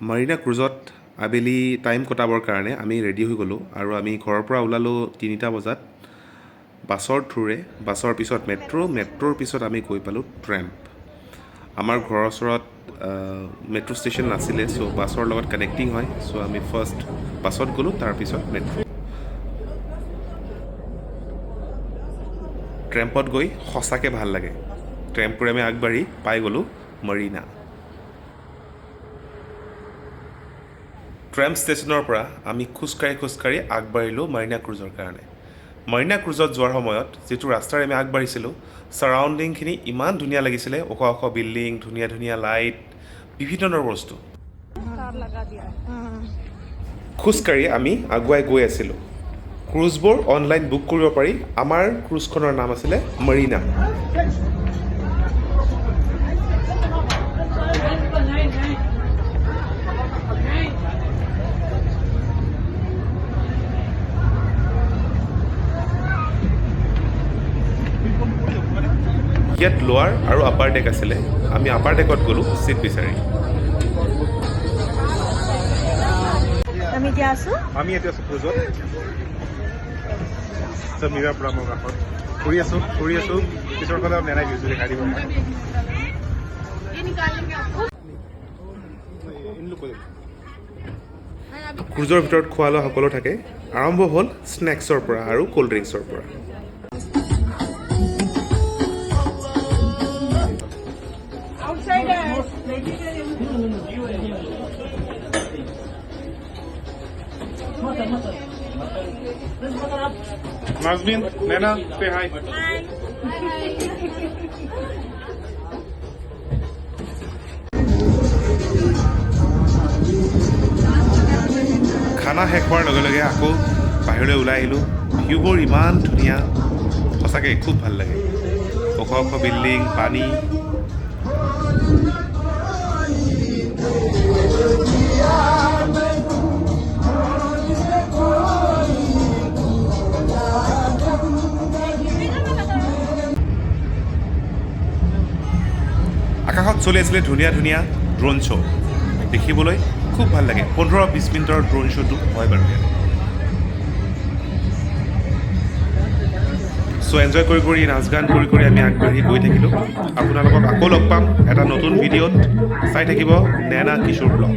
মাৰিনা ক্ৰুজত আবেলি টাইম কটাবৰ কাৰণে আমি ৰেডি হৈ গ'লোঁ আৰু আমি ঘৰৰ পৰা ওলালোঁ 3টা বজাত বাছৰ থ্ৰুৰে বাছৰ পিছত মেট্ৰ'ৰ পিছত আমি গৈ পালোঁ ট্ৰেম্প আমাৰ ঘৰৰ ওচৰত মেট্ৰ' ষ্টেচন নাছিলে চ' বাছৰ লগত কানেক্টিং হয় চ' আমি ফাৰ্ষ্ট বাছত গ'লোঁ তাৰপিছত মেট্ৰ' ট্ৰেম্পত গৈ সঁচাকৈ ভাল লাগে ট্ৰেম্পৰে আমি আগবাঢ়ি পাই গ'লোঁ মাৰিনা ট্ৰেম্প ষ্টেচনৰ পৰা আমি খোজকাঢ়ি আগবাঢ়িলোঁ মাৰিনা ক্ৰুজৰ কাৰণে মাৰিনা ক্ৰুজত যোৱাৰ সময়ত যিটো ৰাস্তাৰে আমি আগবাঢ়িছিলোঁ ছাৰাউণ্ডিংখিনি ইমান ধুনীয়া লাগিছিলে ওখ বিল্ডিং ধুনীয়া লাইট বিভিন্ন ধৰণৰ বস্তু খোজকাঢ়ি আমি আগুৱাই গৈ আছিলোঁ ক্ৰুজবোৰ অনলাইন বুক কৰিব পাৰি আমাৰ ক্ৰুজখনৰ নাম আছিলে মাৰিনা ইয়াত লোৱাৰ আৰু আপাৰ ডেক আছিলে আমি আপাৰ ডেকত গ'লোঁ চিট বিচাৰি আমি এতিয়া আছোঁ ক্ৰুজত মীৰা পৰা মোৰ কাষত ফুৰি আছোঁ পিছৰ ফালে নেনাই ভিউটো দেখাই দিব ক্ৰুজৰ ভিতৰত খোৱা লোৱা সকলো থাকে আৰম্ভ হ'ল স্নেক্সৰ পৰা আৰু ক'ল্ড ড্ৰিংকছৰ পৰা Nazmin, Nena, say hi. খানা শেষ হোৱাৰ লগে লগে আকৌ বাহিৰলৈ ওলাই আহিলোঁ ভিউবোৰ ইমান ধুনীয়া সঁচাকৈ খুব ভাল লাগে ওখ বিল্ডিং পানী আকাশত চলি আছিলে ধুনীয়া ড্ৰোন শ্ব' দেখিবলৈ খুব ভাল লাগে 15-20 মিনিটৰ ড্ৰোন শ্ব'টো হয় বাৰু চ' এনজয় কৰি নাচ গান কৰি আমি আগবাঢ়ি গৈ থাকিলোঁ আপোনালোকক আকৌ লগ পাম এটা নতুন ভিডিঅ'ত চাই থাকিব নেনা কিশোৰ ব্লগ